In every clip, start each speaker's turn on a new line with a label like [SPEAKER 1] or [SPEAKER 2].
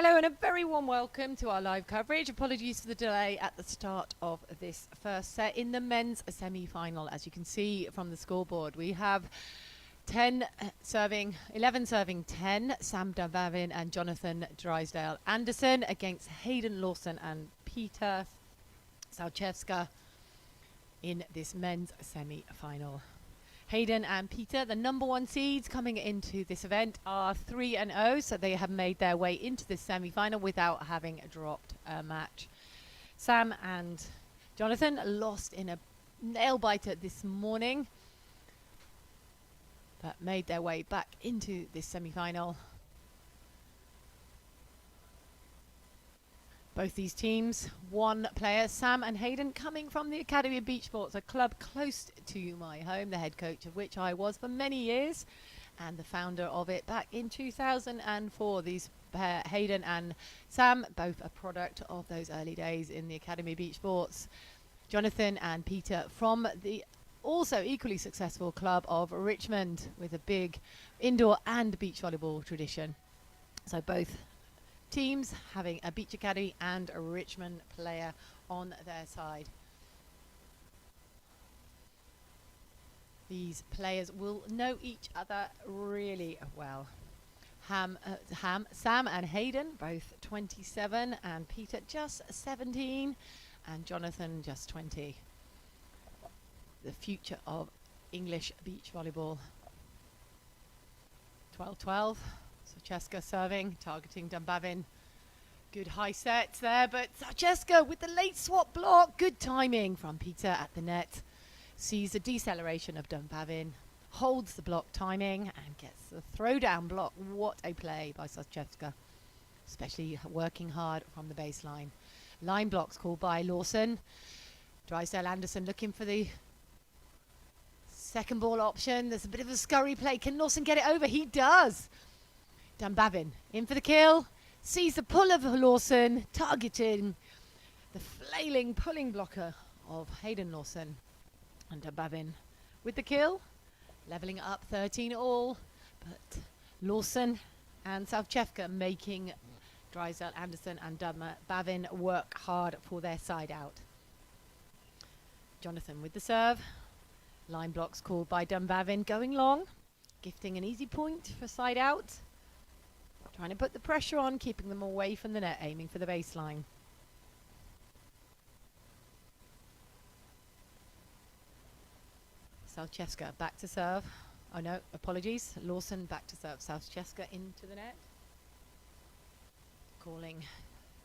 [SPEAKER 1] Hello and a very warm welcome to our live coverage. Apologies for the delay at the start of this first set in the men's semi-final. As you can see from the scoreboard, we have 11 serving 10, Sam Dunbavin and Jonathan Drysdale-Anderson against Haydn, Lawson and Peter Soczewka in this men's semi-final. Haydn and Peter, the number one seeds coming into this event, are 3-0, so they have made their way into this semi-final without having dropped a match. Sam and Jonathan lost in a nail-biter this morning, but made their way back into this semi-final. Both these teams, one player, Sam and Haydn, coming from the Academy of Beach Sports, a club close to my home, the head coach of which I was for many years, and the founder of it back in 2004. These pair, Haydn and Sam, both a product of those early days in the Academy of Beach Sports. Jonathan and Peter from the also equally successful club of Richmond, with a big indoor and beach volleyball tradition. So both teams having a Beach Academy and a Richmond player on their side. These players will know each other really well. Sam and Haydn, both 27, and Peter just 17, and Jonathan just 20. The future of English beach volleyball. 12-12. Soczewka serving, targeting Dunbavin. Good high set there, but Soczewka with the late swap block. Good timing from Peter at the net. Sees the deceleration of Dunbavin, holds the block timing, and gets the throwdown block. What a play by Soczewka, especially working hard from the baseline. Line blocks called by Lawson. Drysdale-Anderson looking for the second ball option. There's a bit of a scurry play. Can Lawson get it over? He does. Dunbavin in for the kill, sees the pull of Lawson, targeting the flailing pulling blocker of Haydn Lawson, and Dunbavin with the kill, leveling up 13 all, but Lawson and Soczewka making Drysdale-Anderson and Dunbavin work hard for their side out. Jonathan with the serve, line blocks called by Dunbavin, going long, gifting an easy point for side out. Trying to put the pressure on, keeping them away from the net, aiming for the baseline. Soczewka back to serve. Oh no, apologies. Lawson back to serve. Soczewka into the net. Calling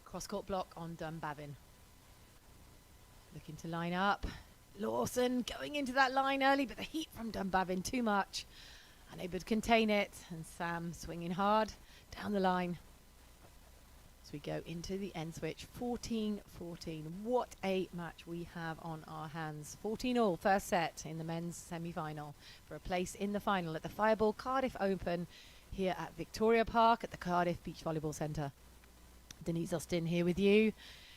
[SPEAKER 1] cross-court block on Dunbavin. Looking to line up. Lawson going into that line early, but the heat from Dunbavin too much. Unable to contain it, and Sam swinging hard down the line as we go into the end switch. 14-14. What a match we have on our hands. 14-all first set in the men's semi-final for a place in the final at the Fireball Cardiff Open here at Victoria Park at the Cardiff Beach Volleyball Centre. Denise Austin here with you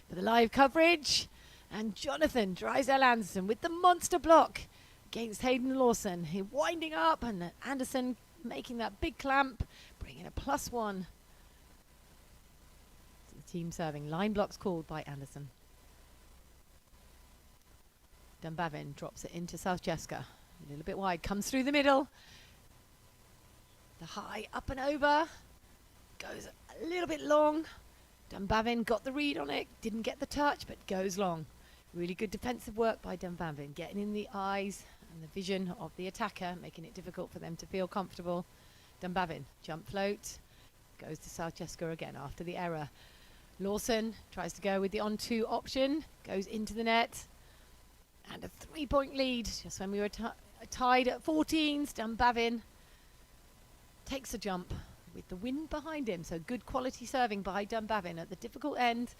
[SPEAKER 1] for the live coverage, and Jonathan Drysdale-Anderson with the monster block against Haydn Lawson. He winding up, and Anderson making that big clamp, bringing a +1 to the team serving. Line blocks called by Anderson. Dunbavin drops it into Soczewka. A little bit wide, comes through the middle. The high up and over, goes a little bit long. Dunbavin got the read on it, didn't get the touch, but goes long. Really good defensive work by Dunbavin, getting in the eyes and the vision of the attacker, making it difficult for them to feel comfortable. Dunbavin, jump float, goes to Soczewka again after the error. Lawson tries to go with the on-2 option, goes into the net, and a 3-point lead just when we were tied at 14s. Dunbavin takes a jump with the wind behind him, so good quality serving by Dunbavin at the difficult end,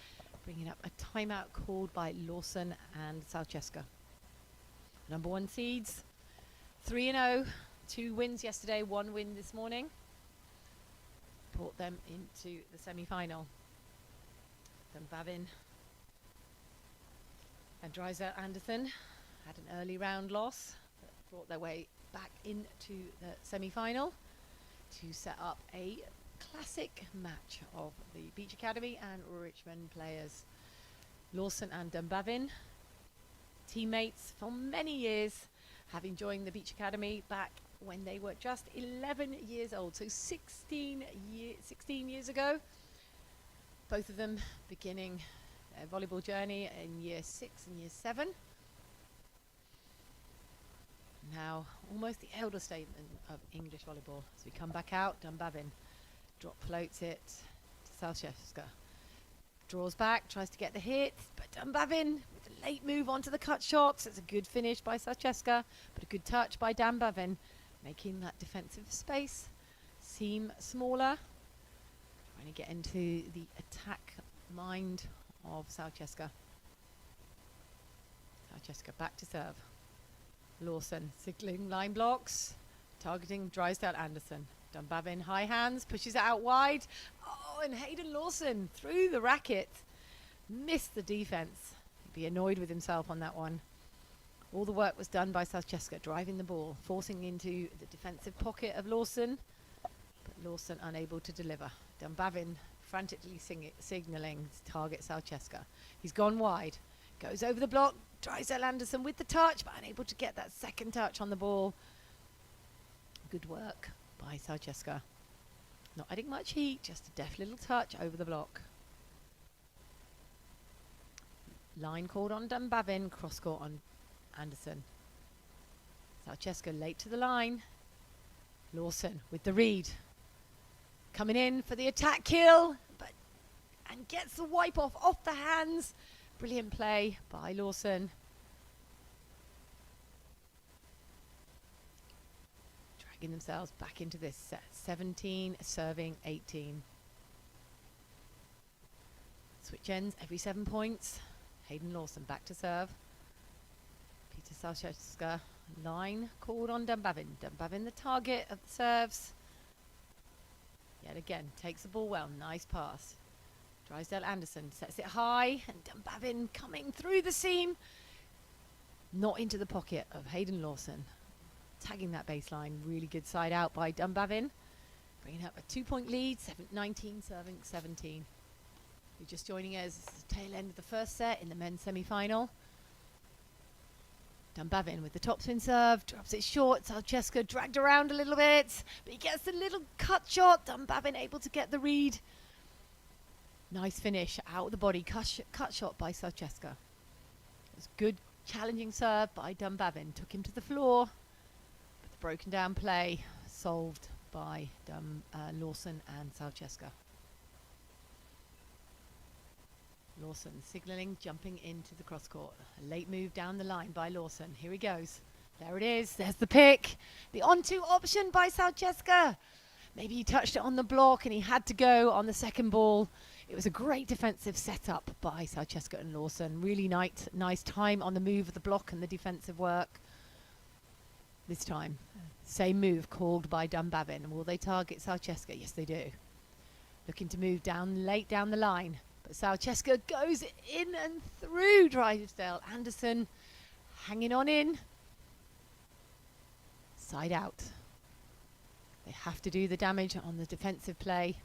[SPEAKER 1] bringing up a timeout called by Lawson and Soczewka. Number one seeds, 3-0, 2 wins yesterday, 1 win this morning. Brought them into the semi-final. Dunbavin and Drysdale-Anderson had an early round loss, but brought their way back into the semi-final to set up a classic match of the Beach Academy and Richmond players. Lawson and Dunbavin, teammates for many years, having joined the Beach Academy back when they were just 11 years old, so 16 years ago. Both of them beginning their volleyball journey in year 6 and year 7. Now almost the elder statement of English volleyball. As we come back out, Dunbavin drop floats it to Soczewka. Draws back, tries to get the hit, but Dunbavin with a late move onto the cut shots. It's a good finish by Soczewka, but a good touch by Dunbavin, making that defensive space seem smaller. Trying to get into the attack mind of Soczewka. Soczewka back to serve. Lawson signaling line blocks, targeting Drysdale-Anderson. Dunbavin high hands, pushes it out wide. Oh, and Haydn Lawson through the racket. Missed the defense. He'd be annoyed with himself on that one. All the work was done by Soczewka, driving the ball, forcing into the defensive pocket of Lawson, but Lawson unable to deliver. Dunbavin frantically signalling to target Soczewka. He's gone wide, goes over the block. Drysdale-Anderson with the touch, but unable to get that second touch on the ball. Good work by Soczewka. Not adding much heat, just a deft little touch over the block. Line called on Dunbavin, cross court on Anderson. Soczewka late to the line. Lawson with the read. Coming in for the attack kill, and gets the wipe off the hands. Brilliant play by Lawson. Dragging themselves back into this set. 17 serving 18. Switch ends every 7 points. Haydn Lawson back to serve. Peter Soczewka, line called on Dunbavin. Dunbavin the target of the serves. Yet again, takes the ball well. Nice pass. Drysdale-Anderson sets it high, and Dunbavin coming through the seam. Not into the pocket of Haydn Lawson. Tagging that baseline. Really good side out by Dunbavin. Bringing up a 2-point lead, 19 serving 17. You're just joining us, this is the tail end of the first set in the men's semi-final. Dunbavin with the topspin serve, drops it short. Soczewka dragged around a little bit, but he gets a little cut shot. Dunbavin able to get the read. Nice finish out of the body, cut shot by Soczewka. It was good challenging serve by Dunbavin, took him to the floor, but the broken down play solved by Lawson and Soczewka. Lawson signalling, jumping into the cross court. A late move down the line by Lawson. Here he goes. There it is. There's the pick. The on-two option by Soczewka. Maybe he touched it on the block and he had to go on the second ball. It was a great defensive setup by Soczewka and Lawson. Really nice time on the move of the block and the defensive work. This time, same move called by Dunbavin. Will they target Soczewka? Yes, they do. Looking to move late down the line. But Soczewka goes in and through Drysdale-Anderson. Hanging on in. Side out. They have to do the damage on the defensive play.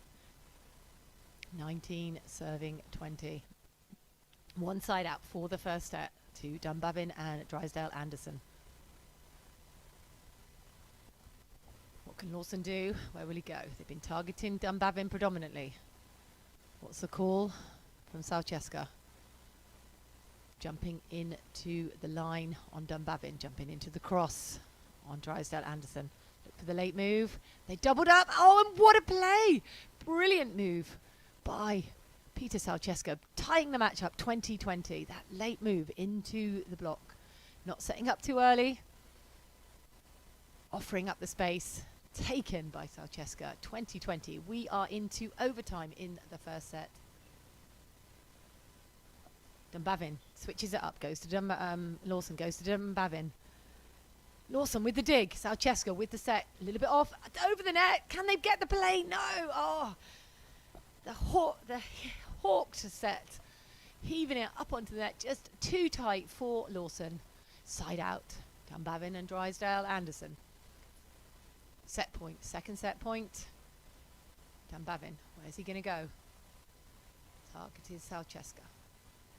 [SPEAKER 1] 19 serving 20. One side out for the first set to Dunbavin and Drysdale-Anderson. What can Lawson do? Where will he go? They've been targeting Dunbavin predominantly. What's the call from Soczewka? Jumping into the line on Dunbavin, jumping into the cross on Drysdale-Anderson. Look for the late move. They doubled up. Oh, and what a play! Brilliant move by Peter Soczewka, tying the match up 20-20. That late move into the block. Not setting up too early. Offering up the space. Taken by Soczewka. 20-20. We are into overtime in the first set. Dunbavin switches it up. Goes to Lawson. Goes to Dunbavin. Lawson with the dig. Soczewka with the set. A little bit off. Over the net. Can they get the play? No. Oh. The hawked set. Heaving it up onto the net. Just too tight for Lawson. Side out. Dunbavin and Drysdale-Anderson. Set point. Second set point. Dunbavin, where's he going to go? Target is Soczewka.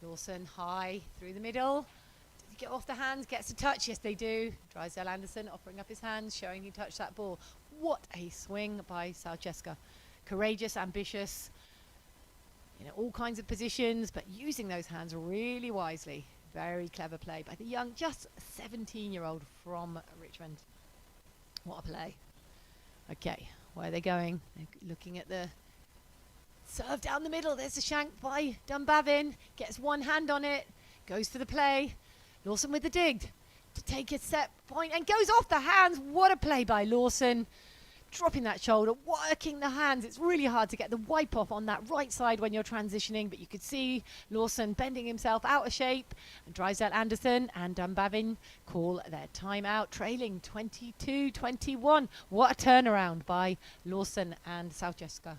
[SPEAKER 1] Lawson high through the middle. Does he get off the hands? Gets a touch. Yes, they do. Drysdale-Anderson offering up his hands, showing he touched that ball. What a swing by Soczewka. Courageous, ambitious, all kinds of positions, but using those hands really wisely. Very clever play by the young, just 17-year-old from Richmond. What a play. Okay, where are they going? They're looking at the serve down the middle. There's a shank by Dunbavin. Gets one hand on it. Goes for the play. Lawson with the dig to take a set point and goes off the hands. What a play by Lawson. Dropping that shoulder, working the hands. It's really hard to get the wipe off on that right side when you're transitioning, but you could see Lawson bending himself out of shape. And Drysdale-Anderson and Dunbavin call their timeout, trailing 22-21. What a turnaround by Lawson and Soczewka.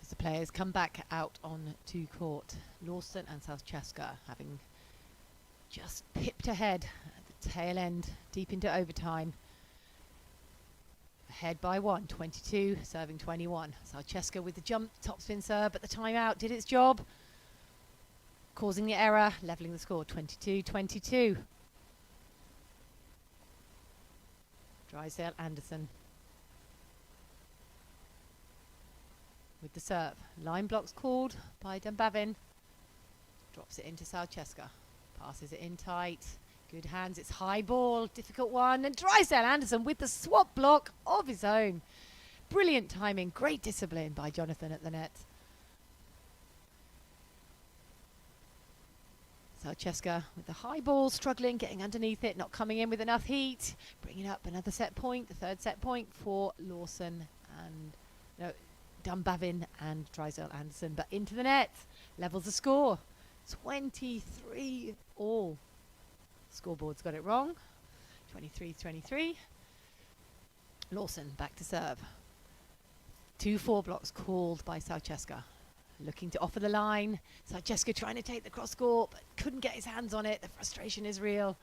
[SPEAKER 1] The players come back out on to court. Lawson and Soczewka having just pipped ahead at the tail end, deep into overtime. Ahead by 1, 22, serving 21. Soczewka with the jump, topspin serve, but the timeout did its job, causing the error, levelling the score, 22-22. Drysdale-Anderson with the serve. Line blocks called by Dunbavin. Drops it into Soczewka. Passes it in tight. Good hands. It's high ball. Difficult one. And Drysdale-Anderson with the swap block of his own. Brilliant timing. Great discipline by Jonathan at the net. Soczewka with the high ball, struggling, getting underneath it, not coming in with enough heat. Bringing up another set point, the third set point for Lawson and Dunbavin and Drysdale-Anderson, but into the net, levels the score, 23 all. Scoreboard's got it wrong, 23-23. Lawson back to serve. 2-4 blocks called by Soczewka. Looking to offer the line. Soczewka trying to take the cross court, but couldn't get his hands on it. The frustration is real.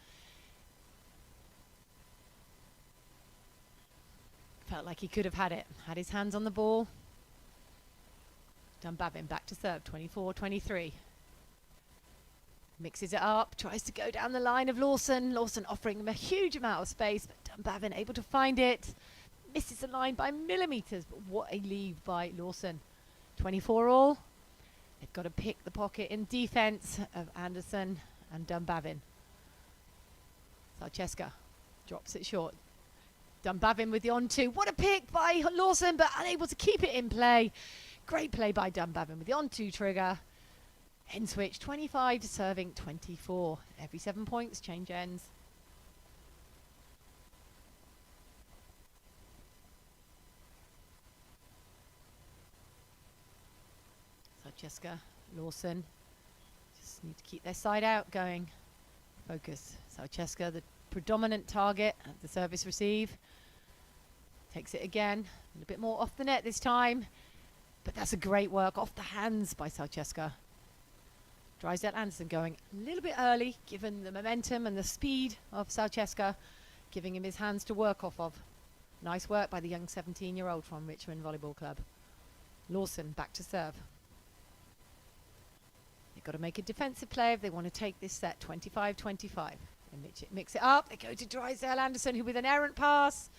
[SPEAKER 1] Felt like he could have had it. Had his hands on the ball. Dunbavin back to serve, 24-23. Mixes it up, tries to go down the line of Lawson. Lawson offering him a huge amount of space, but Dunbavin able to find it. Misses the line by millimetres, but what a lead by Lawson. 24 all. They've got to pick the pocket in defence of Anderson and Dunbavin. Soczewka drops it short. Dunbavin with the on-2. What a pick by Lawson, but unable to keep it in play. Great play by Dunbavin with the on-2 trigger. End switch, 25 to serving 24. Every 7 points, change ends. Soczewka, Lawson. Just need to keep their side out going. Focus. Soczewka, the predominant target at the service receive. Takes it again. A little bit more off the net this time. But that's a great work off the hands by Soczewka. Drysdale-Anderson going a little bit early, given the momentum and the speed of Soczewka, giving him his hands to work off of. Nice work by the young 17-year-old from Richmond Volleyball Club. Lawson back to serve. They've got to make a defensive play if they want to take this set, 25-25. And mix it up. They go to Drysdale-Anderson, who with an errant pass.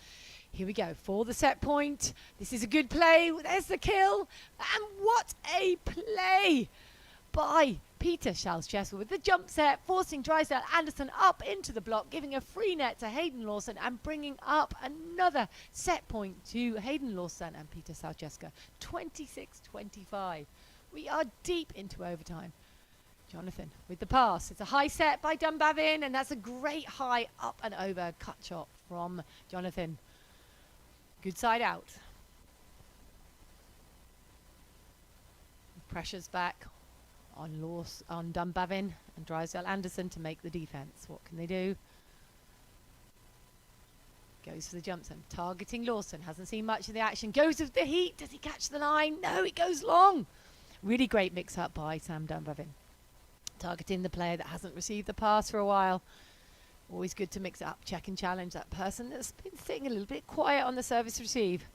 [SPEAKER 1] Here we go for the set point. This is a good play. There's the kill. And what a play by Peter Soczewka with the jump set, forcing Drysdale-Anderson up into the block, giving a free net to Haydn Lawson and bringing up another set point to Haydn Lawson and Peter Soczewka. 26-25. We are deep into overtime. Jonathan with the pass. It's a high set by Dunbavin, and that's a great high up and over cut shot from Jonathan. Good side out. Pressure's back on Dunbavin and Drysdale-Anderson to make the defence. What can they do? Goes for the jumps and targeting Lawson. Hasn't seen much of the action. Goes with the heat. Does he catch the line? No, it goes long. Really great mix-up by Sam Dunbavin. Targeting the player that hasn't received the pass for a while. Always good to mix it up, check and challenge that person that's been sitting a little bit quiet on the service receive.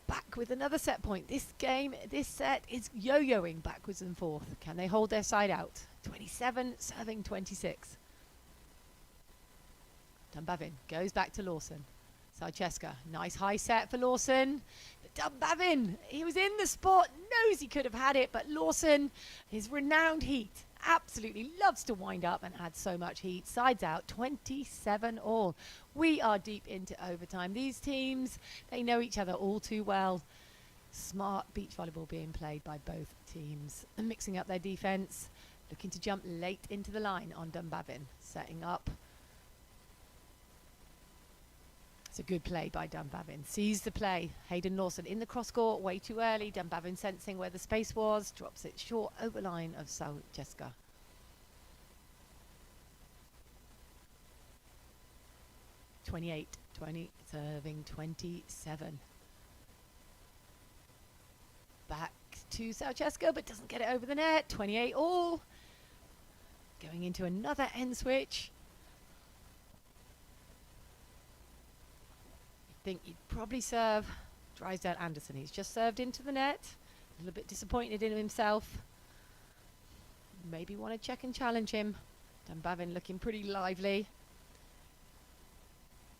[SPEAKER 1] Back with another set point. This set is yo-yoing backwards and forth. Can they hold their side out? 27 serving 26. Dunbavin goes back to Lawson. Soczewka, nice high set for Lawson. But Dunbavin, he was in the spot, knows he could have had it, but Lawson, his renowned heat, absolutely loves to wind up and add so much heat. Sides out, 27 all. We are deep into overtime. These teams, they know each other all too well. Smart beach volleyball being played by both teams and mixing up their defense. Looking to jump late into the line on Dunbavin, setting up. It's a good play by Dunbavin. Sees the play. Haydn Lawson in the cross court way too early. Dunbavin sensing where the space was. Drops it short over line of Soczewka. (28-20) serving 27. Back to Soczewka, but doesn't get it over the net. 28 all. Going into another end switch. Think you'd probably serve Drysdale-Anderson. He's just served into the net. A little bit disappointed in himself. Maybe want to check and challenge him. Dunbavin looking pretty lively.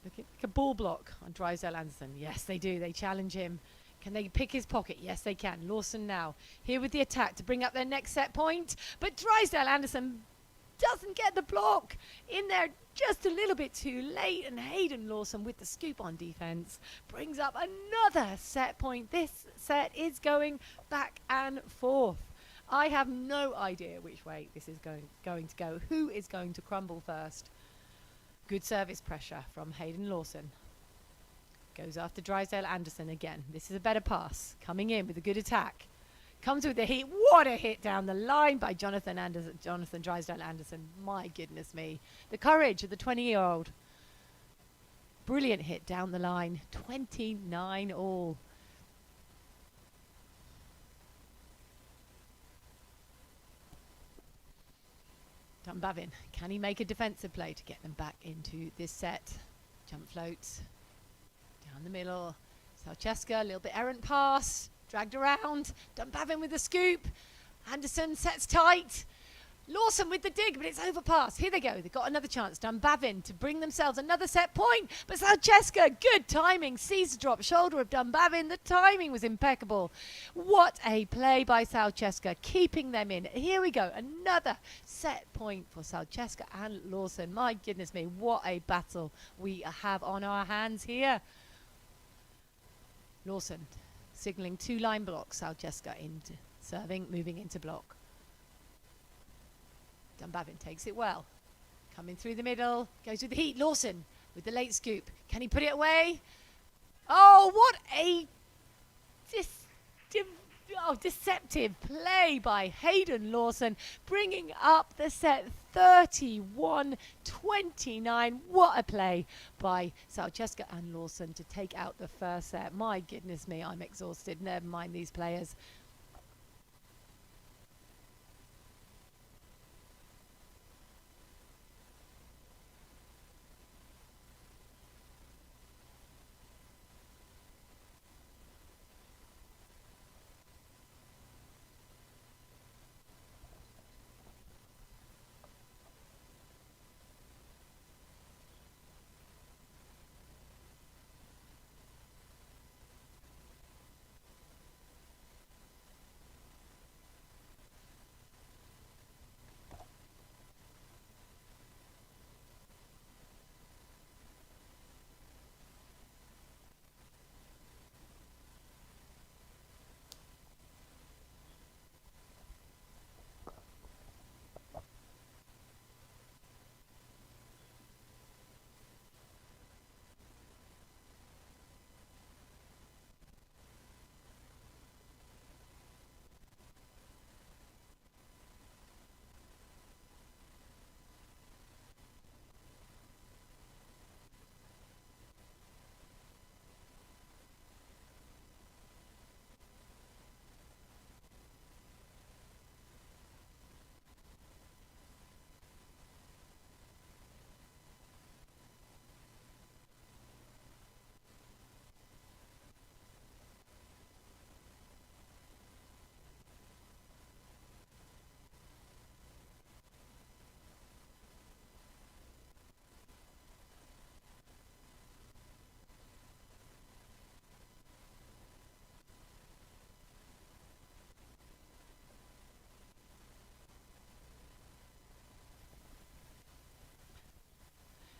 [SPEAKER 1] Looking like a ball block on Drysdale-Anderson. Yes, they do. They challenge him. Can they pick his pocket? Yes, they can. Lawson now here with the attack to bring up their next set point. But Drysdale-Anderson doesn't get the block in there just a little bit too late, and Haydn Lawson with the scoop on defense brings up another set point. This set is going back and forth. I have no idea which way this is going to go. Who is going to crumble first? Good service pressure from Haydn Lawson. Goes after Drysdale-Anderson again. This is a better pass. Coming in with a good attack. Comes with the heat. What a hit down the line by Jonathan Drysdale-Anderson. My goodness me. The courage of the 20-year-old. Brilliant hit down the line. 29 all. Dunbavin. Can he make a defensive play to get them back into this set? Jump floats. Down the middle. Soczewka, a little bit errant pass. Dragged around. Dunbavin with the scoop. Anderson sets tight. Lawson with the dig, but it's overpass. Here they go. They've got another chance. Dunbavin to bring themselves another set point. But Soczewka, good timing. Sees the drop shoulder of Dunbavin. The timing was impeccable. What a play by Soczewka, keeping them in. Here we go. Another set point for Soczewka and Lawson. My goodness me, what a battle we have on our hands here. Lawson signalling two line blocks. Soczewka into serving, moving into block. Dunbavin takes it well. Coming through the middle. Goes with the heat. Lawson with the late scoop. Can he put it away? Oh, what a deceptive play by Haydn Lawson. Bringing up the set 31-29. What a play by Soczewka and Lawson to take out the first set. My goodness me, I'm exhausted. Never mind these players.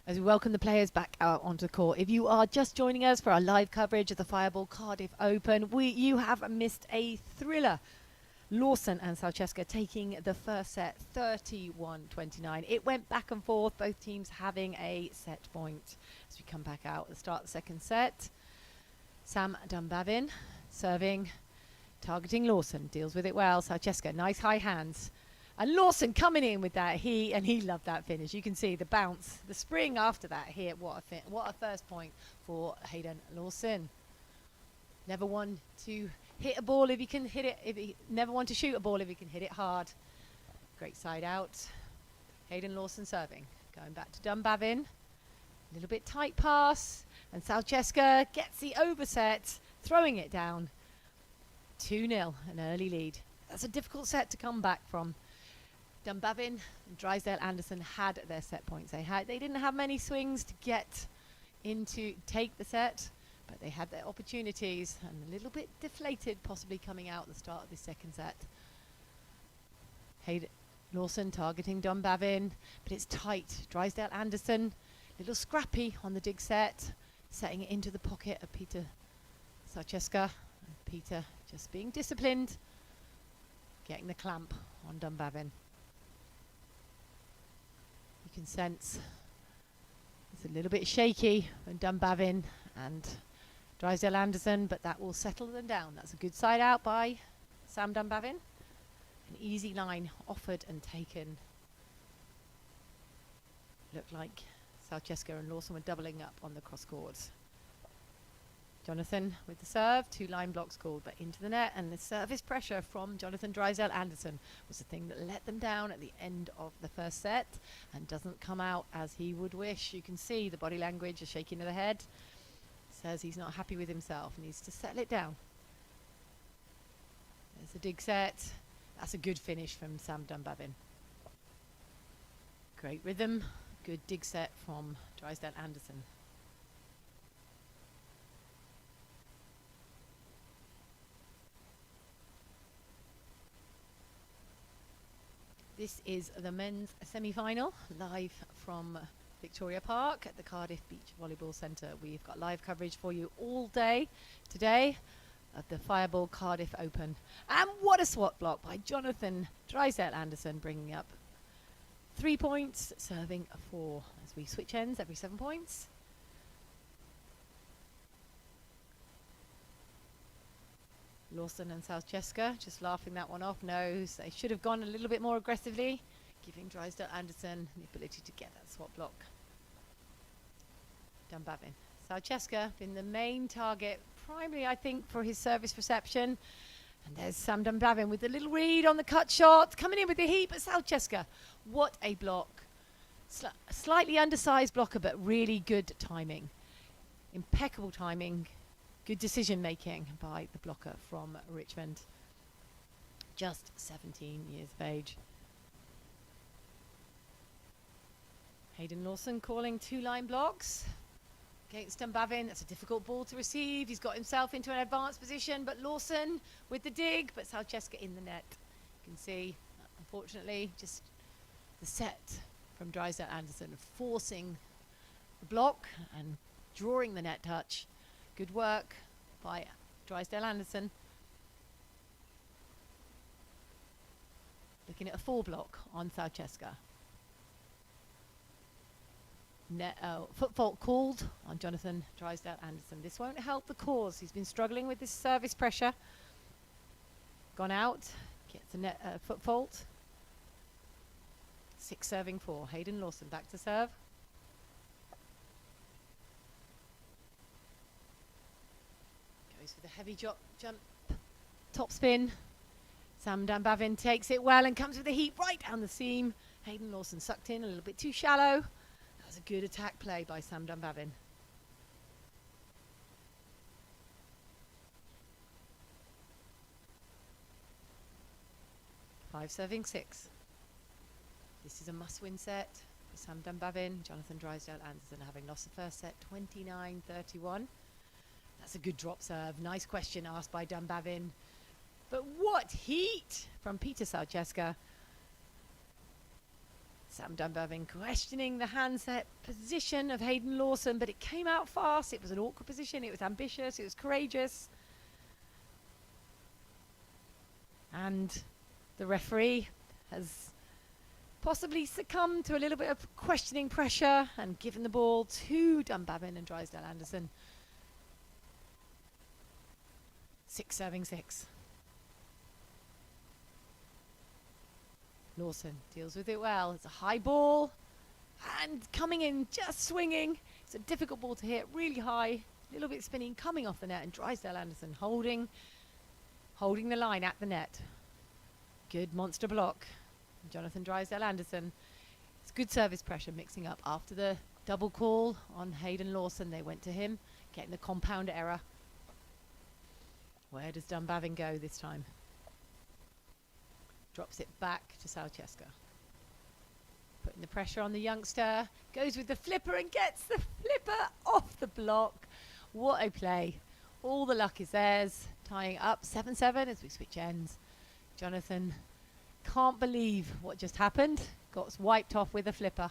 [SPEAKER 1] As we welcome the players back out onto the court. If you are just joining us for our live coverage of the Fireball Cardiff Open, you have missed a thriller. Lawson and Soczewka taking the first set 31-29. It went back and forth, both teams having a set point. As we come back out at the start of the second set, Sam Dunbavin serving, targeting Lawson, deals with it well. Soczewka, nice high hands. And Lawson coming in with that, he loved that finish. You can see the bounce, the spring after that here. What a first point for Haydn Lawson. Never one to hit a ball if you can hit it. Never one to shoot a ball if you can hit it hard. Great side out. Haydn Lawson serving, going back to Dunbavin. A little bit tight pass, and Soczewka gets the overset, throwing it down. 2-0, an early lead. That's a difficult set to come back from. Dunbavin and Drysdale-Anderson had their set points. They didn't have many swings to get into take the set, but they had their opportunities, and a little bit deflated possibly coming out at the start of this second set. Haydn Lawson targeting Dunbavin, but it's tight. Drysdale-Anderson, a little scrappy on the dig set, setting it into the pocket of Peter Soczewka. And Peter just being disciplined, getting the clamp on Dunbavin. You can sense it's a little bit shaky from Dunbavin and Drysdale-Anderson, but that will settle them down. That's a good side out by Sam Dunbavin. An easy line offered and taken. Looked like Soczewka and Lawson were doubling up on the cross courts. Jonathan with the serve, 2 line blocks called, but into the net, and the service pressure from Jonathan Drysdale-Anderson was the thing that let them down at the end of the first set, and doesn't come out as he would wish. You can see the body language, a shaking of the head. Says he's not happy with himself, needs to settle it down. There's a dig set. That's a good finish from Sam Dunbavin. Great rhythm, good dig set from Drysdale-Anderson. This is the men's semi-final, live from Victoria Park at the Cardiff Beach Volleyball Centre. We've got live coverage for you all day today of the Fireball Cardiff Open. And what a swat block by Jonathan Drysdale-Anderson, bringing up 3 points, serving a 4 as we switch ends every 7 points. Lawson and Soczewka just laughing that one off. No, they should have gone a little bit more aggressively, giving Drysdale-Anderson the ability to get that swat block. Dunbavin. Soczewka been the main target, primarily I think for his service reception. And there's Sam Dunbavin with the little read on the cut shot, coming in with the heat, but Soczewka, what a block. Slightly undersized blocker, but really good timing. Impeccable timing. Good decision making by the blocker from Richmond. Just 17 years of age. Haydn Lawson calling 2 line blocks against Dunbavin. That's a difficult ball to receive. He's got himself into an advanced position, but Lawson with the dig, but Soczewka in the net. You can see, unfortunately, just the set from Drysdale-Anderson forcing the block and drawing the net touch. Good work by Drysdale-Anderson. Looking at a 4 block on Soczewka. Foot fault called on Jonathan Drysdale-Anderson. This won't help the cause. He's been struggling with this service pressure. Gone out, gets a foot fault. 6 serving 4. Haydn Lawson back to serve. For the heavy jump, top spin. Sam Dunbavin takes it well and comes with the heat right down the seam. Haydn Lawson sucked in a little bit too shallow. That was a good attack play by Sam Dunbavin. Five serving 6. This is a must-win set for Sam Dunbavin. Jonathan Drysdale-Anderson having lost the first set 29-31. That's a good drop serve. Nice question asked by Dunbavin. But what heat from Peter Soczewka. Sam Dunbavin questioning the handset position of Haydn Lawson, but it came out fast. It was an awkward position. It was ambitious. It was courageous. And the referee has possibly succumbed to a little bit of questioning pressure and given the ball to Dunbavin and Drysdale-Anderson. 6-6. Lawson deals with it well. It's a high ball and coming in, just swinging. It's a difficult ball to hit, really high, a little bit spinning, coming off the net, and Drysdale-Anderson holding the line at the net. Good monster block. Jonathan Drysdale-Anderson. It's good service pressure mixing up after the double call on Haydn Lawson. They went to him, getting the compound error. Where does Dunbavin go this time? Drops it back to Soczewka. Putting the pressure on the youngster. Goes with the flipper and gets the flipper off the block. What a play. All the luck is theirs. Tying up 7-7 as we switch ends. Jonathan can't believe what just happened. Got wiped off with a flipper.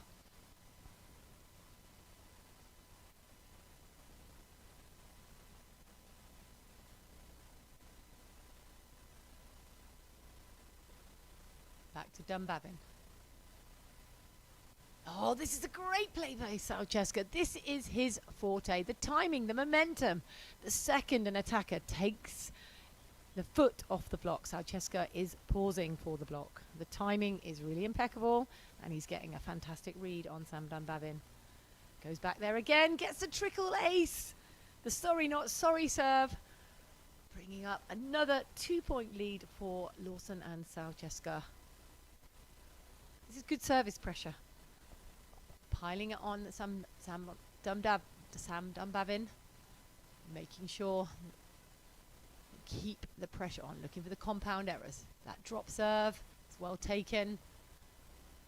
[SPEAKER 1] Back to Dunbavin. Oh, this is a great play by Soczewka. This is his forte. The timing, the momentum. The second an attacker takes the foot off the block, Soczewka is pausing for the block. The timing is really impeccable, and he's getting a fantastic read on Sam Dunbavin. Goes back there again, gets a trickle ace. The sorry not sorry serve. Bringing up another 2-point lead for Lawson and Soczewka. This is good service pressure. Piling it on Sam Dunbavin. Making sure keep the pressure on. Looking for the compound errors. That drop serve is well taken.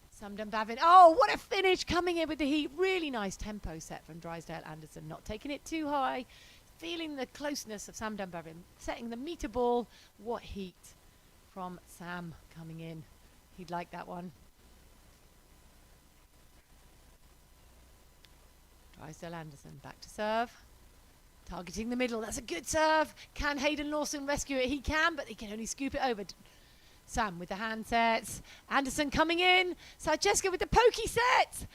[SPEAKER 1] Sam Dunbavin. Oh, what a finish coming in with the heat. Really nice tempo set from Drysdale-Anderson. Not taking it too high. Feeling the closeness of Sam Dunbavin. Setting the meter ball. What heat from Sam coming in. He'd like that one. Drysdale-Anderson back to serve. Targeting the middle. That's a good serve. Can Haydn Lawson rescue it? He can, but he can only scoop it over. Sam with the handsets. Anderson coming in. Soczewka with the pokey set.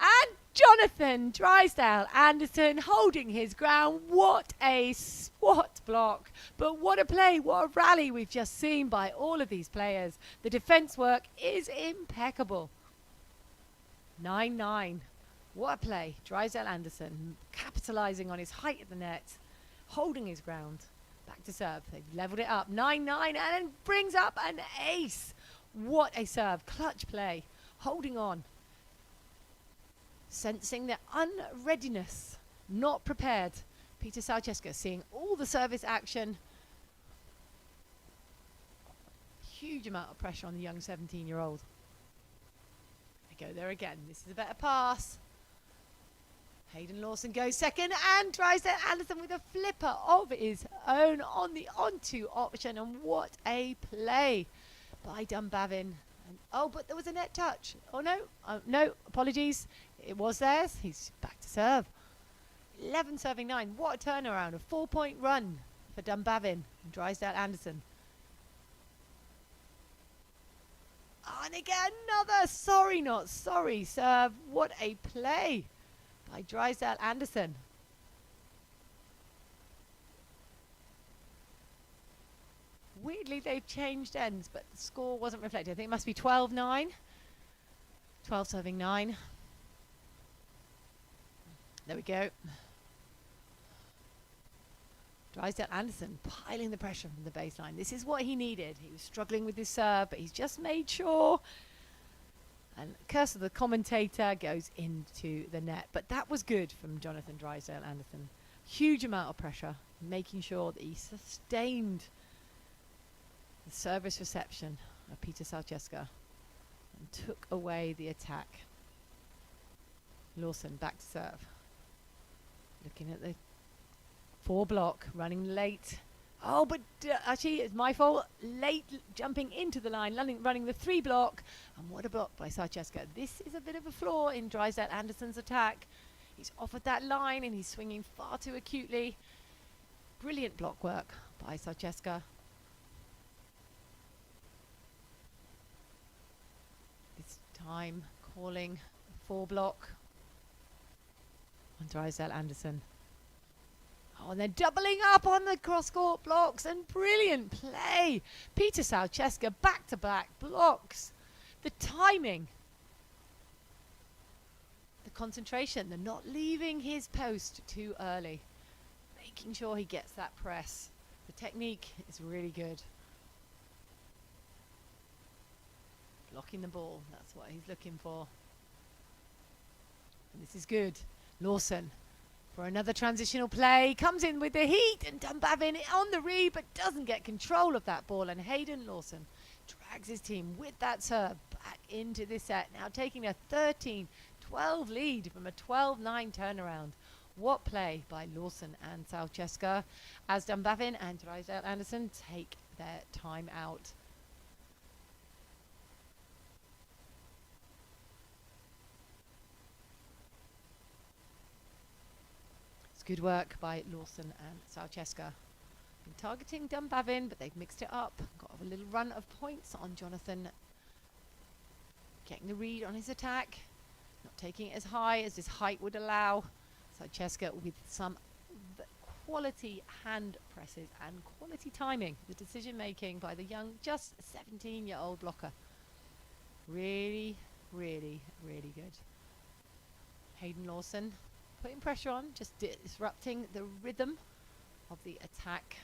[SPEAKER 1] And Jonathan Drysdale-Anderson holding his ground. What a SWAT block. But what a play. What a rally we've just seen by all of these players. The defence work is impeccable. 9-9. What a play. Drysdale-Anderson capitalising on his height at the net. Holding his ground. Back to serve. They've levelled it up. 9-9 and then brings up an ace. What a serve. Clutch play. Holding on. Sensing the unreadiness. Not prepared. Peter Soczewka seeing all the service action. Huge amount of pressure on the young 17-year-old. They go there again. This is a better pass. Haydn Lawson goes second, and Drysdale-Anderson with a flipper of his own on the onto option. And what a play by Dunbavin. And, oh, but there was a net touch. Oh, no. Oh, no, apologies. It was theirs. He's back to serve. 11 serving 9. What a turnaround. A 4-point run for Dunbavin and Drysdale-Anderson. Oh, and again, another sorry not sorry serve. What a play by Drysdale-Anderson. Weirdly, they've changed ends, but the score wasn't reflected. I think it must be 12-9. 12 serving 9. There we go. Drysdale-Anderson piling the pressure from the baseline. This is what he needed. He was struggling with his serve, but he's just made sure. And curse of the commentator goes into the net. But that was good from Jonathan Drysdale-Anderson. Huge amount of pressure, making sure that he sustained the service reception of Peter Soczewka and took away the attack. Lawson back to serve. Looking at the 4 block, running late. Oh, but actually, it's my fault. Late jumping into the line, running the 3 block. And what a block by Soczewka. This is a bit of a flaw in Drysdale-Anderson's attack. He's offered that line and he's swinging far too acutely. Brilliant block work by Soczewka. This time calling 4 block on Drysdale-Anderson. Oh, and they're doubling up on the cross-court blocks, and brilliant play. Peter Soczewka back-to-back blocks. The timing, the concentration, the not leaving his post too early, making sure he gets that press. The technique is really good. Blocking the ball, that's what he's looking for. And this is good. Lawson for another transitional play, comes in with the heat, and Dunbavin on the read but doesn't get control of that ball, and Haydn Lawson drags his team with that serve back into this set, now taking a 13-12 lead from a 12-9 turnaround. What play by Lawson and Soczewka as Dunbavin and Drysdale-Anderson take their time out. Good work by Lawson and Soczewka. Been targeting Dunbavin, but they've mixed it up. Got a little run of points on Jonathan. Getting the read on his attack. Not taking it as high as his height would allow. Soczewka with some quality hand presses and quality timing. The decision making by the young, just 17-year-old blocker. Really, really, really good. Haydn Lawson putting pressure on, just disrupting the rhythm of the attack.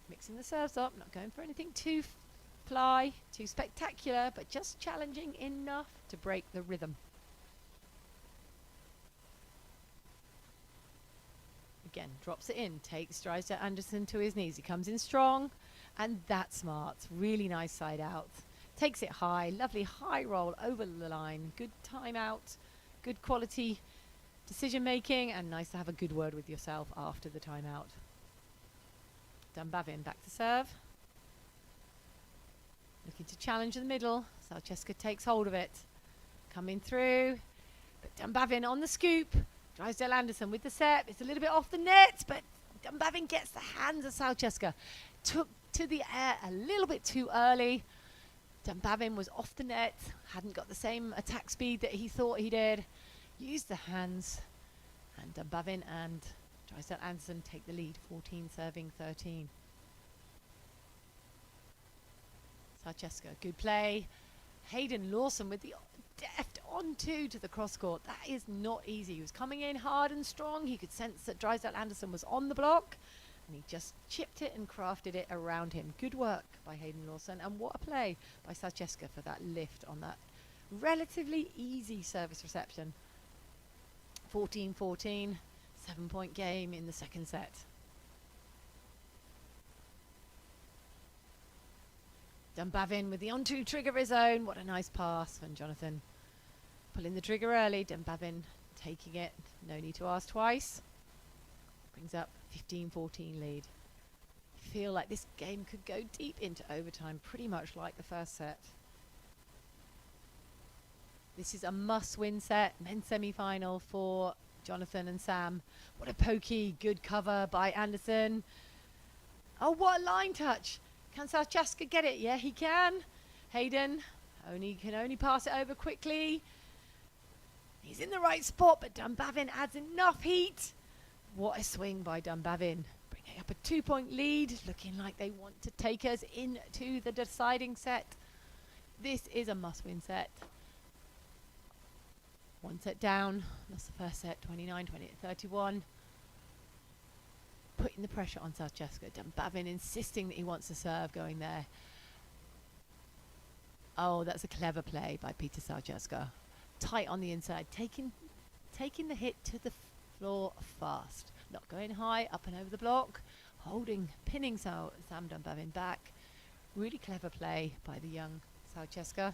[SPEAKER 1] Mixing the serves up, not going for anything too fly, too spectacular, but just challenging enough to break the rhythm. Again, drops it in, takes Drysdale-Anderson to his knees. He comes in strong, and that's smart. Really nice side out. Takes it high, lovely high roll over the line. Good time out, good quality decision making, and nice to have a good word with yourself after the timeout. Dunbavin back to serve. Looking to challenge in the middle. Soczewka takes hold of it. Coming through. But Dunbavin on the scoop. Drysdale-Anderson with the set. It's a little bit off the net, but Dunbavin gets the hands of Soczewka. Took to the air a little bit too early. Dunbavin was off the net. Hadn't got the same attack speed that he thought he did. Used the hands, and Dunbavin and Drysdale-Anderson take the lead, 14-13. Soczewka, good play. Haydn Lawson with the deft on-two to the cross-court. That is not easy. He was coming in hard and strong. He could sense that Drysdale-Anderson was on the block, and he just chipped it and crafted it around him. Good work by Haydn Lawson, and what a play by Soczewka for that lift on that relatively easy service reception. 14-14, 7-point game in the second set. Dunbavin with the on-two trigger of his own. What a nice pass from Jonathan. Pulling the trigger early. Dunbavin taking it. No need to ask twice. Brings up 15-14 lead. Feel like this game could go deep into overtime, pretty much like the first set. This is a must-win set, men's semi-final for Jonathan and Sam. What a pokey, good cover by Anderson. Oh, what a line touch. Can Soczewka get it? Yeah, he can. Haydn can only pass it over quickly. He's in the right spot, but Dunbavin adds enough heat. What a swing by Dunbavin. Bringing up a 2-point lead, looking like they want to take us into the deciding set. This is a must-win set. One set down, lost the first set, 29-28-31. Putting the pressure on Soczewka. Dunbavin insisting that he wants to serve going there. Oh, that's a clever play by Peter Soczewka. Tight on the inside, taking the hit to the floor fast. Not going high, up and over the block. Pinning Sam Dunbavin back. Really clever play by the young Soczewka.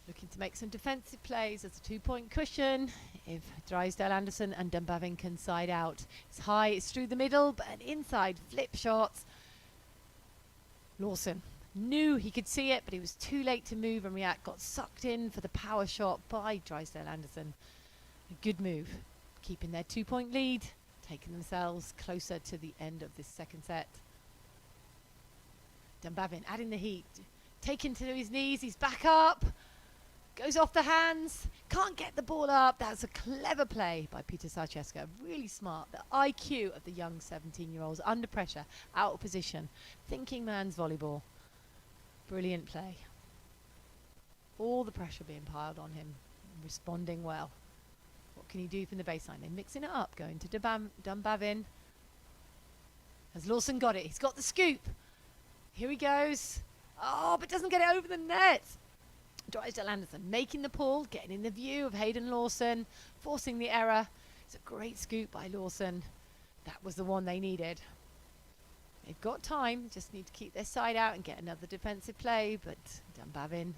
[SPEAKER 1] Looking to make some defensive plays as a 2-point cushion. If Drysdale-Anderson and Dunbavin can side out. It's high, it's through the middle, but an inside flip shot. Lawson knew he could see it, but he was too late to move and react. Got sucked in for the power shot by Drysdale-Anderson. A good move, keeping their 2-point lead, taking themselves closer to the end of this second set. Dunbavin adding the heat, taken to his knees, he's back up. Goes off the hands, can't get the ball up. That's a clever play by Peter Soczewka. Really smart. The IQ of the young 17-year-olds under pressure, out of position. Thinking man's volleyball. Brilliant play. All the pressure being piled on him, responding well. What can he do from the baseline? They're mixing it up, going to Dunbavin. Has Lawson got it? He's got the scoop. Here he goes. Oh, but doesn't get it over the net. Drysdale-Anderson making the pull, getting in the view of Haydn Lawson, forcing the error. It's a great scoop by Lawson. That was the one they needed. They've got time, just need to keep their side out and get another defensive play, but Dunbavin,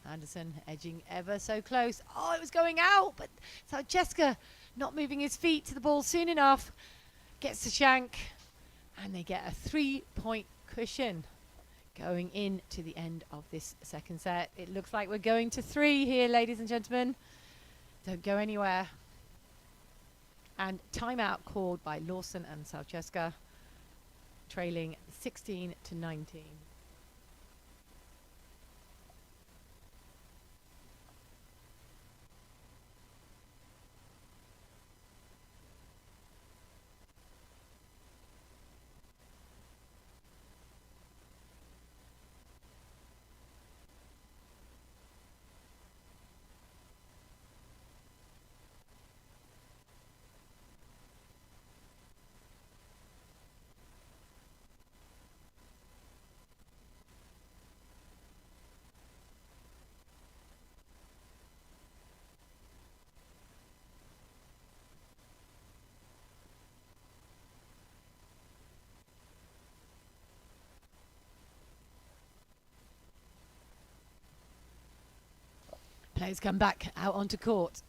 [SPEAKER 1] Anderson edging ever so close. Oh, it was going out, but Soczewka not moving his feet to the ball soon enough. Gets the shank, and they get a 3-point cushion. Going into the end of this second set. It looks like we're going to 3 here, ladies and gentlemen. Don't go anywhere. And timeout called by Lawson and Soczewka, trailing 16-19. Players come back out onto court.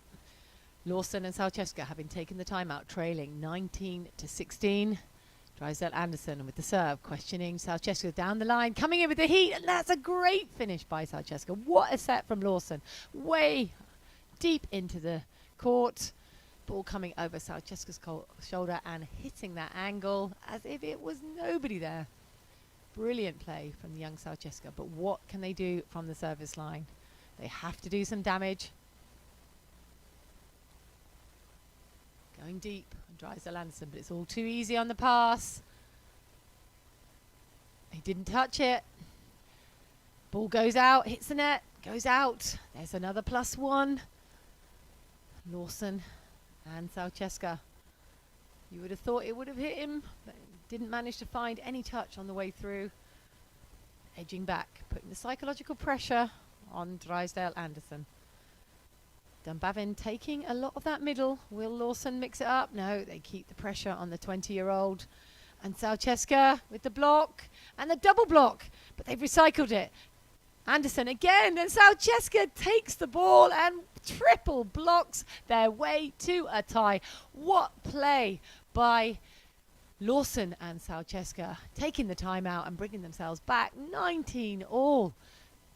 [SPEAKER 1] Lawson and Soczewka having taken the timeout, trailing 19-16. Drysdale-Anderson with the serve, questioning Soczewka down the line, coming in with the heat, and that's a great finish by Soczewka. What a set from Lawson. Way deep into the court. Ball coming over Soczewska's shoulder and hitting that angle as if it was nobody there. Brilliant play from the young Soczewka, but what can they do from the service line? They have to do some damage. Going deep on Drysdale-Anderson, but it's all too easy on the pass. He didn't touch it. Ball goes out, hits the net, goes out. There's another +1. Lawson and Soczewka. You would have thought it would have hit him, but didn't manage to find any touch on the way through. Edging back, putting the psychological pressure on Drysdale-Anderson. Dunbavin taking a lot of that middle. Will Lawson mix it up? No, they keep the pressure on the 20-year-old. And Soczewka with the block and the double block, but they've recycled it. Anderson again, and Soczewka takes the ball and triple blocks their way to a tie. What play by Lawson and Soczewka, taking the timeout and bringing themselves back. 19 all.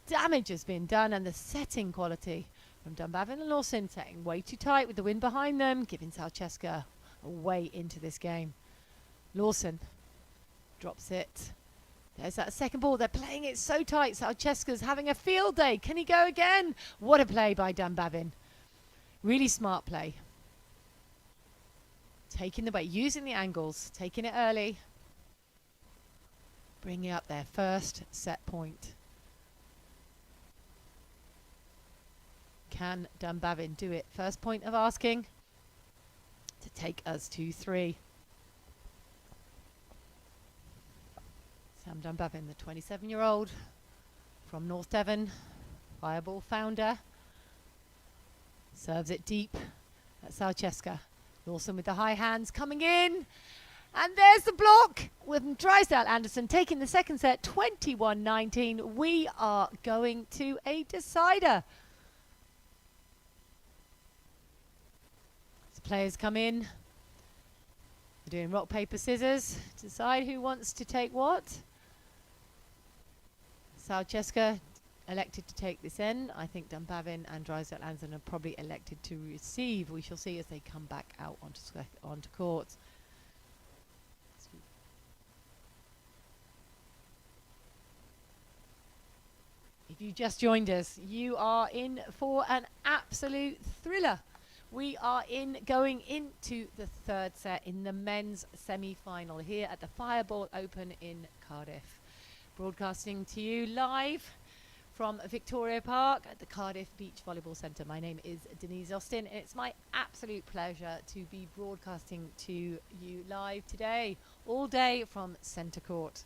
[SPEAKER 1] Damage has been done, and the setting quality from Dunbavin and Lawson setting way too tight with the wind behind them, giving Soczewka a way into this game. Lawson drops it. There's that second ball. They're playing it so tight. Soczewska's having a field day. Can he go again? What a play by Dunbavin. Really smart play. Taking the weight, using the angles, taking it early. Bringing up their first set point. Can Dunbavin do it? First point of asking to take us to 3. Sam Dunbavin, the 27-year-old from North Devon, Fireball founder, serves it deep at Soczewka. Lawson with the high hands coming in, and there's the block with Drysdale-Anderson taking the second set, 21-19. We are going to a decider. players come in. We're doing rock, paper, scissors to decide who wants to take what. Soczewka elected to take this end. I think Dunbavin and Drysdale-Anderson are probably elected to receive. We shall see as they come back out onto court. If you just joined us, you are in for an absolute thriller. We are going into the third set in the men's semi-final here at the Fireball Open in Cardiff. Broadcasting to you live from Victoria Park at the Cardiff Beach Volleyball Centre. My name is Denise Austin, and it's my absolute pleasure to be broadcasting to you live today, all day from Centre Court.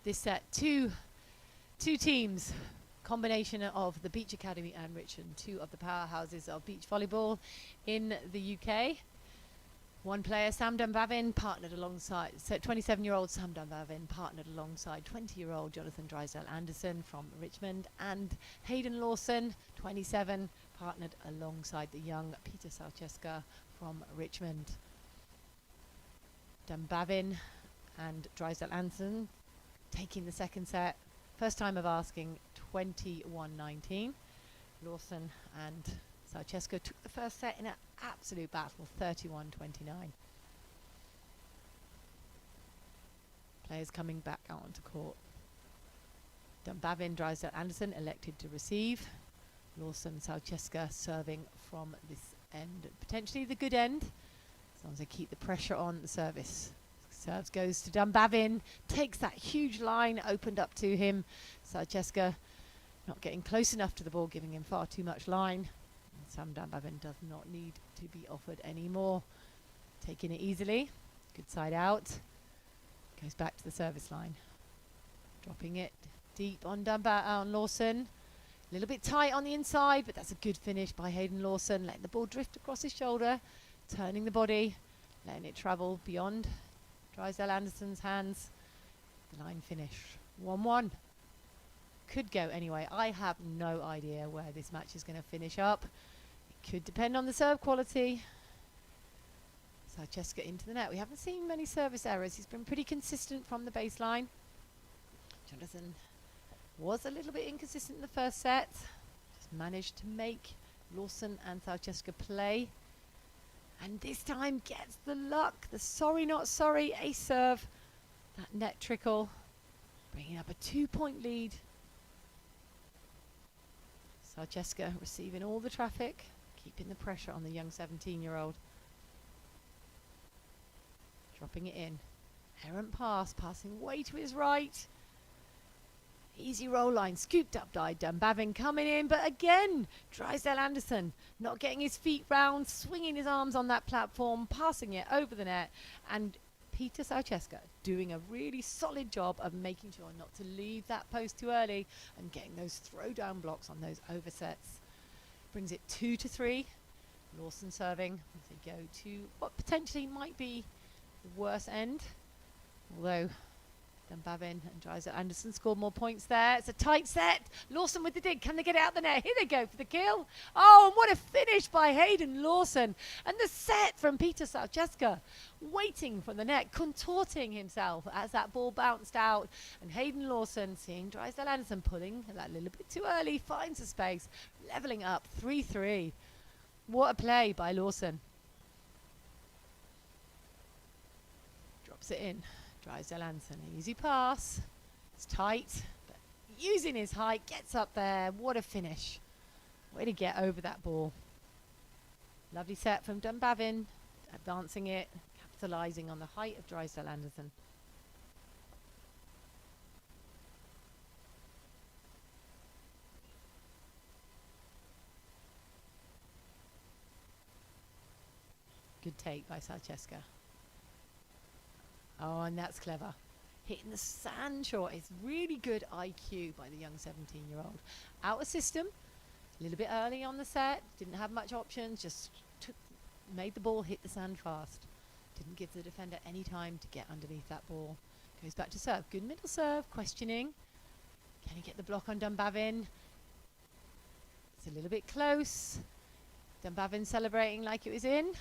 [SPEAKER 1] This set, two teams, combination of the Beach Academy and Richmond, two of the powerhouses of beach volleyball in the UK. One player, Sam Dunbavin, partnered alongside, so 27-year-old Sam Dunbavin partnered alongside 20-year-old Jonathan Drysdale-Anderson from Richmond, and Haydn Lawson, 27, partnered alongside the young Peter Soczewka from Richmond. Dunbavin and Drysdale-Anderson taking the second set. First time of asking, 21-19. Lawson and Soczewka took the first set in an absolute battle, 31-29. Players coming back out onto court. Dunbavin, Drysdale-Anderson elected to receive. Lawson, Soczewka serving from this end, potentially the good end, as long as they keep the pressure on the service. Serves goes to Dunbavin, takes that huge line opened up to him. Soczewka not getting close enough to the ball, giving him far too much line. And Sam Dunbavin does not need to be offered any more. Taking it easily, good side out. Goes back to the service line. Dropping it deep on Lawson. A little bit tight on the inside, but that's a good finish by Haydn Lawson, letting the ball drift across his shoulder, turning the body, letting it travel beyond Drysdale-Anderson's hands. The line finish 1-1. Could go anyway. I have no idea where this match is going to finish up. It could depend on the serve quality. Soczewka into the net. We haven't seen many service errors. He's been pretty consistent from the baseline. Jonathan was a little bit inconsistent in the first set. Just managed to make Lawson and Soczewka play. And this time gets the luck, the sorry not sorry ace serve. That net trickle, bringing up a 2-point lead. Soczewka receiving all the traffic, keeping the pressure on the young 17-year-old. Dropping it in. Errant pass, passing way to his right. Easy roll line, scooped up by Dunbavin coming in, but again, Drysdale-Anderson not getting his feet round, swinging his arms on that platform, passing it over the net, and Peter Soczewka doing a really solid job of making sure not to leave that post too early and getting those throwdown blocks on those oversets. Brings it 2-3. Lawson serving as they go to what potentially might be the worst end, although Dunbavin and Drysdale-Anderson scored more points there. It's a tight set. Lawson with the dig. Can they get it out the net? Here they go for the kill. Oh, and what a finish by Haydn Lawson. And the set from Peter Soczewka, waiting for the net, contorting himself as that ball bounced out. And Haydn Lawson, seeing Drysdale-Anderson pulling that little bit too early, finds the space, levelling up 3-3. What a play by Lawson. Drops it in. Drysdale-Anderson, easy pass. It's tight, but using his height, gets up there. What a finish. Way to get over that ball. Lovely set from Dunbavin, advancing it, capitalising on the height of Drysdale-Anderson. Good take by Soczewka. Oh, and that's clever. Hitting the sand short. It's really good IQ by the young 17-year-old. Out of system, a little bit early on the set. Didn't have much options. Just made the ball hit the sand fast. Didn't give the defender any time to get underneath that ball. Goes back to serve. Good middle serve. Questioning. Can he get the block on Dunbavin? It's a little bit close. Dunbavin celebrating like it was in.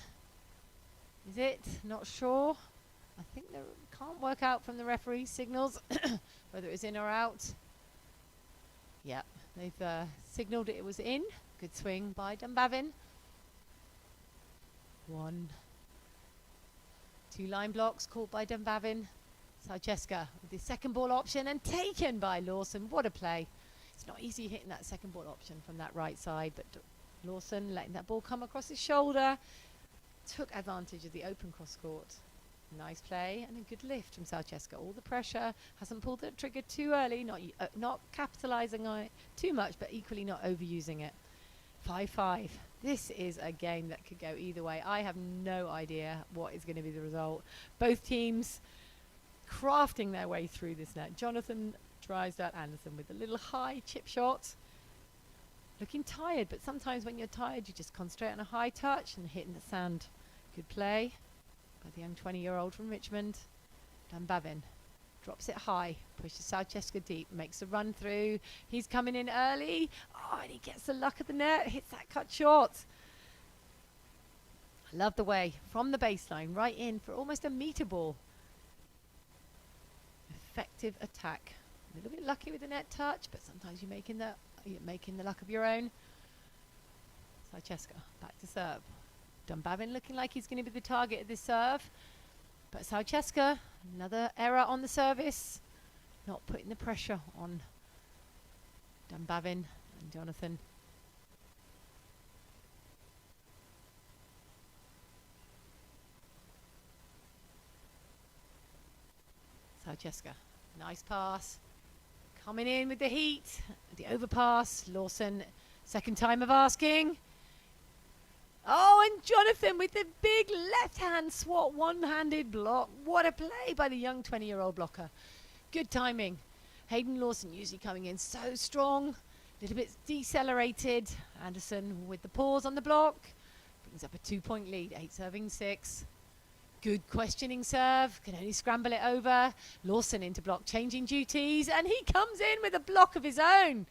[SPEAKER 1] Is it? Not sure. I think they can't work out from the referee's signals whether it was in or out. Yep, they've signalled it was in. Good swing by Dunbavin. 1, 2 line blocks caught by Dunbavin. Soczewka with the second ball option and taken by Lawson. What a play. It's not easy hitting that second ball option from that right side, but Lawson letting that ball come across his shoulder. Took advantage of the open cross court. Nice play and a good lift from Soczewka. All the pressure, hasn't pulled the trigger too early, not capitalising on it too much, but equally not overusing it. 5-5. This is a game that could go either way. I have no idea what is going to be the result. Both teams crafting their way through this net. Jonathan Drysdale-Anderson with a little high chip shot. Looking tired, but sometimes when you're tired, you just concentrate on a high touch and hitting the sand. Good play by the young 20-year-old from Richmond. Dunbavin drops it high, pushes Soczewka deep, makes a run through. He's coming in early. Oh, and he gets the luck of the net, hits that cut short. I love the way from the baseline right in for almost a meter ball. Effective attack. A little bit lucky with the net touch, but sometimes you're making the luck of your own. Soczewka back to serve. Dunbavin looking like he's going to be the target of this serve, but Soczewka, another error on the service, not putting the pressure on Dunbavin and Jonathan. Soczewka, nice pass, coming in with the heat, the overpass. Lawson, second time of asking. Oh, and Jonathan with the big left-hand swat, one-handed block. What a play by the young 20-year-old blocker. Good timing. Haydn Lawson usually coming in so strong. A little bit decelerated. Anderson with the pause on the block. Brings up a 2-point lead, 8-6. Good questioning serve. Can only scramble it over. Lawson into block, changing duties. And he comes in with a block of his own.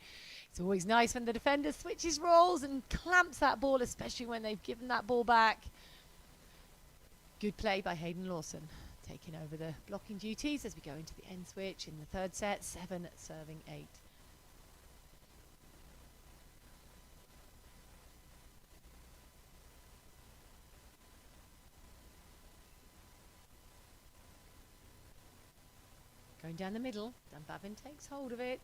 [SPEAKER 1] It's always nice when the defender switches roles and clamps that ball, especially when they've given that ball back. Good play by Haydn Lawson, taking over the blocking duties as we go into the end switch in the third set, 7-8. Going down the middle, Dunbavin takes hold of it.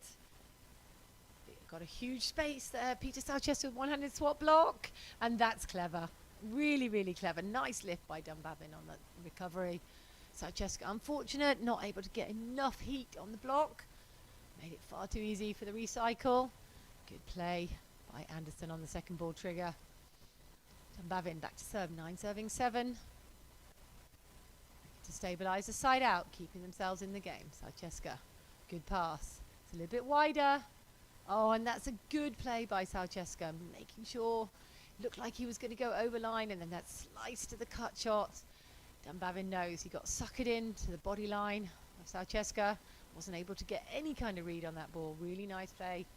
[SPEAKER 1] Got a huge space there. Peter Soczewka with one-handed swat block, and that's clever. Really, really clever. Nice lift by Dunbavin on that recovery. Soczewka, unfortunate, not able to get enough heat on the block. Made it far too easy for the recycle. Good play by Anderson on the second ball trigger. Dunbavin back to serve, 9-7. To stabilise the side out, keeping themselves in the game. Soczewka, good pass. It's a little bit wider. Oh, and that's a good play by Soczewka, making sure it looked like he was going to go over line, and then that slice to the cut shot. Dunbavin knows he got suckered in to the body line of Soczewka. Wasn't able to get any kind of read on that ball. Really nice play.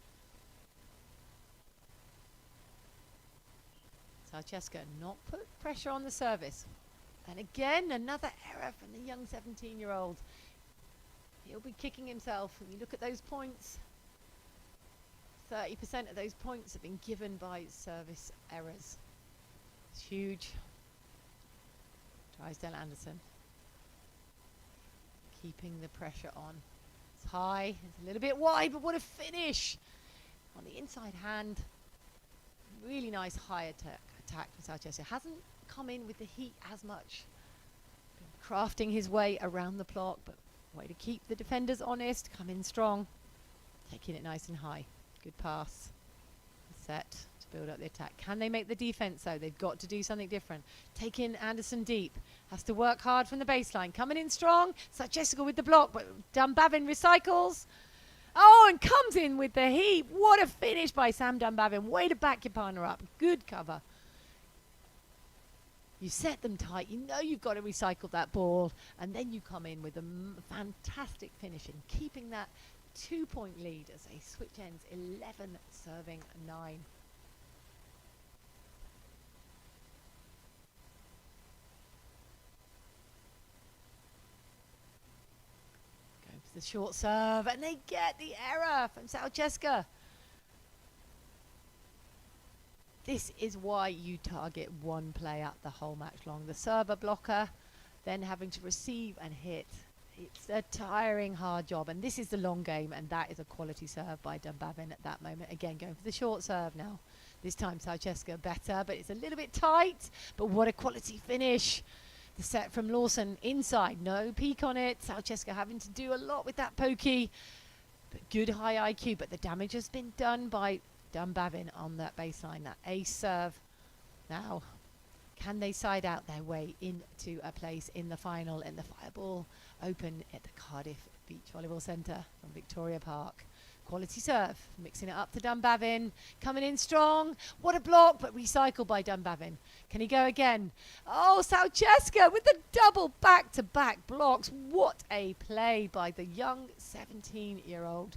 [SPEAKER 1] Soczewka not put pressure on the service. And again, another error from the young 17-year-old. He'll be kicking himself. When you look at those points, 30% of those points have been given by service errors. It's huge. Drysdale-Anderson keeping the pressure on. It's high, it's a little bit wide, but what a finish on the inside hand. Really nice high attack from Soczewka. Hasn't come in with the heat as much. Been crafting his way around the block, but way to keep the defenders honest, come in strong, taking it nice and high. Good pass. Set to build up the attack. Can they make the defense though? They've got to do something different. Take in Anderson deep. Has to work hard from the baseline. Coming in strong. Soczewka with the block, but Dunbavin recycles. Oh, and comes in with the heat. What a finish by Sam Dunbavin. Way to back your partner up. Good cover. You set them tight. You know you've got to recycle that ball. And then you come in with a fantastic finish in keeping that 2-point lead as they switch ends, 11-9. short serve, and they get the error from Soczewka. This is why you target one player the whole match long. The server blocker, then having to receive and hit. It's a tiring, hard job, and this is the long game, and that is a quality serve by Dunbavin at that moment. Again, going for the short serve now. This time Soczewka better, but it's a little bit tight, but what a quality finish. The set from Lawson inside, no peak on it. Soczewka having to do a lot with that pokey, but good high IQ, but the damage has been done by Dunbavin on that baseline, that ace serve. Now, can they side out their way into a place in the final in the Fireball Open at the Cardiff Beach Volleyball Centre from Victoria Park? Quality serve, mixing it up to Dunbavin, coming in strong. What a block, but recycled by Dunbavin. Can he go again? Oh, Soczewka with the double back-to-back blocks. What a play by the young 17-year-old.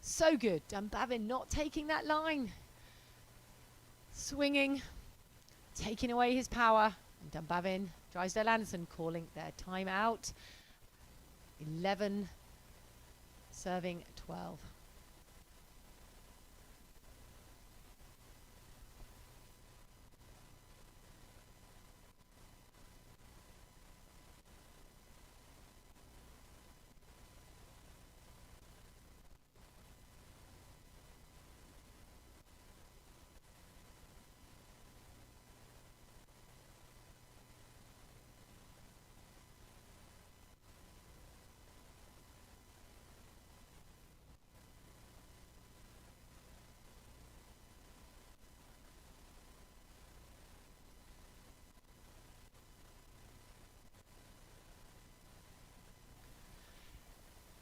[SPEAKER 1] So good. Dunbavin not taking that line. Swinging, taking away his power. And Dunbavin, Drysdale-Anderson calling their time out. 11 serving 12.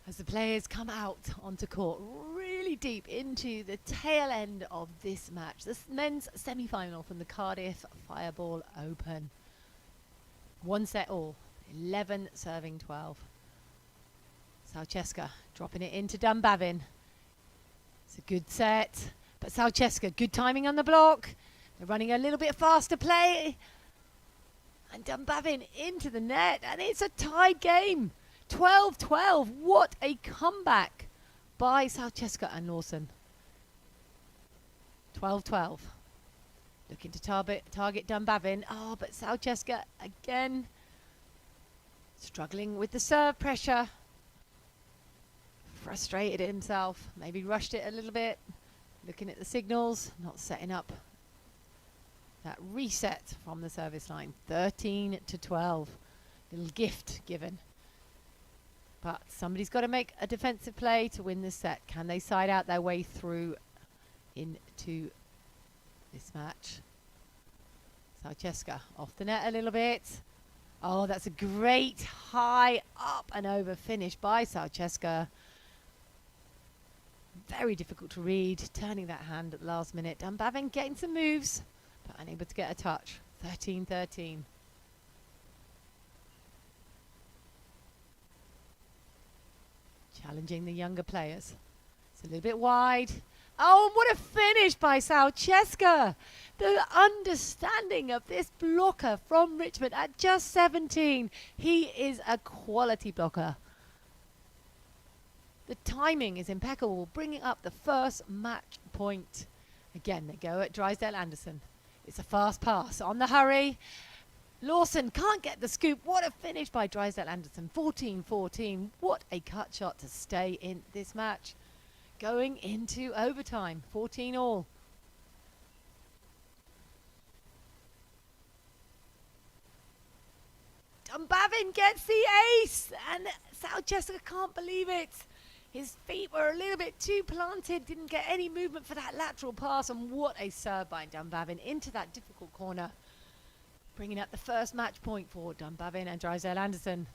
[SPEAKER 1] As the players come out onto court, really deep into the tail end of this match. This men's semi-final from the Cardiff Fireball Open. One set all, 11 serving 12. Soczewka dropping it into Dunbavin. It's a good set, but Soczewka, good timing on the block. They're running a little bit faster play. And Dunbavin into the net, and it's a tied game. 12-12, what a comeback by Soczewka and Lawson. 12-12. Looking to target Dunbavin. Oh, but Soczewka again struggling with the serve pressure. Frustrated himself, maybe rushed it a little bit. Looking at the signals, not setting up that reset from the service line. 13-12. Little gift given. But somebody's got to make a defensive play to win this set. Can they side out their way through into this match? Soczewka off the net a little bit. Oh, that's a great high up and over finish by Soczewka. Very difficult to read. Turning that hand at the last minute. Dunbavin getting some moves, but unable to get a touch. 13-13. Challenging the younger players. It's a little bit wide. Oh, what a finish by Soczewka. The understanding of this blocker from Richmond at just 17. He is a quality blocker. The timing is impeccable, bringing up the first match point. Again, they go at Drysdale-Anderson. It's a fast pass on the hurry. Lawson can't get the scoop. What a finish by Drysdale-Anderson. 14-14. What a cut shot to stay in this match. Going into overtime. 14 all. Dunbavin gets the ace. And Soczewka can't believe it. His feet were a little bit too planted. Didn't get any movement for that lateral pass. And what a serve by Dunbavin into that difficult corner. Bringing up the first match point for Dunbavin, and Drysdale-Anderson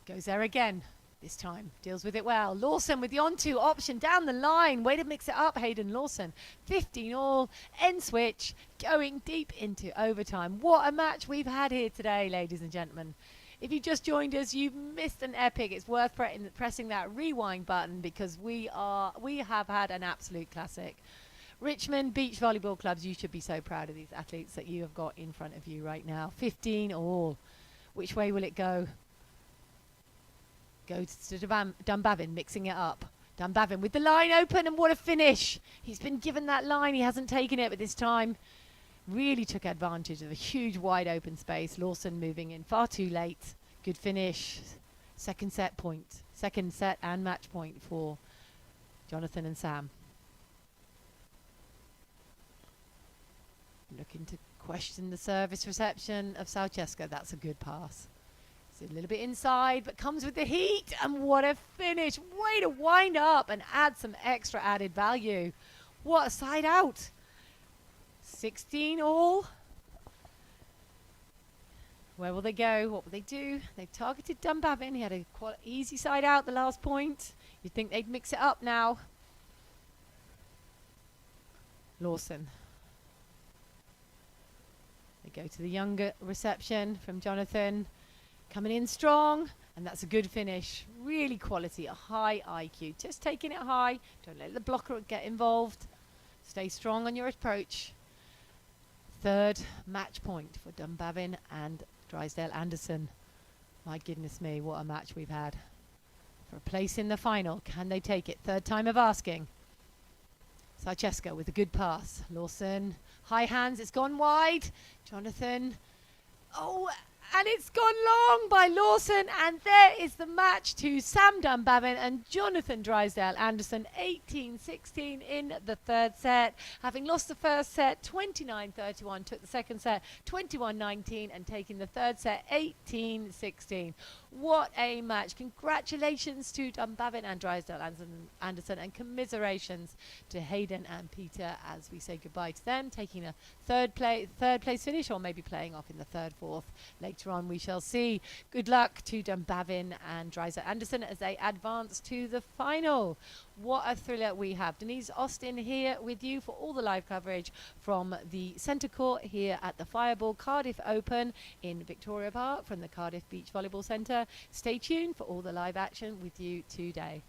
[SPEAKER 1] goes there again. This time deals with it well. Lawson with the on-two option down the line. Way to mix it up, Haydn Lawson. 15 all, end switch, going deep into overtime. What a match we've had here today, ladies and gentlemen. If you just joined us, you've missed an epic. It's worth pressing that rewind button because we have had an absolute classic. Richmond Beach Volleyball Clubs, you should be so proud of these athletes that you have got in front of you right now. 15 all. Which way will it go? Goes to Dunbavin, mixing it up. Dunbavin with the line open, and what a finish. He's been given that line. He hasn't taken it, but this time really took advantage of a huge wide open space. Lawson moving in far too late. Good finish. Second set point. Second set and match point for Jonathan and Sam. Looking to question the service reception of Soczewka. That's a good pass. It's a little bit inside, but comes with the heat, and what a finish. Way to wind up and add some extra added value. What a side out. 16 all. Where will they go? What will they do? They've targeted Dunbavin. He had a easy side out the last point. You'd think they'd mix it up now. Lawson. They go to the younger reception from Jonathan. Coming in strong, and that's a good finish. Really quality, a high IQ. Just taking it high. Don't let the blocker get involved. Stay strong on your approach. Third match point for Dunbavin and Drysdale-Anderson. My goodness me, what a match we've had. For a place in the final, can they take it? Third time of asking. Soczewka with a good pass. Lawson, high hands, it's gone wide. Jonathan, oh, and it's gone long by Lawson, and there is the match to Sam Dunbavin and Jonathan Drysdale-Anderson, 18-16 in the third set. Having lost the first set 29-31, took the second set 21-19, and taking the third set 18-16. What a match. Congratulations to Dunbavin and Drysdale-Anderson, and commiserations to Haydn and Peter as we say goodbye to them, taking a third place finish, or maybe playing off in the third, fourth. Later on we shall see. Good luck to Dunbavin and Drysdale-Anderson as they advance to the final. What a thriller we have. Denise Austin here with you for all the live coverage from the centre court here at the Fireball Cardiff Open in Victoria Park from the Cardiff Beach Volleyball Centre. Stay tuned for all the live action with you today.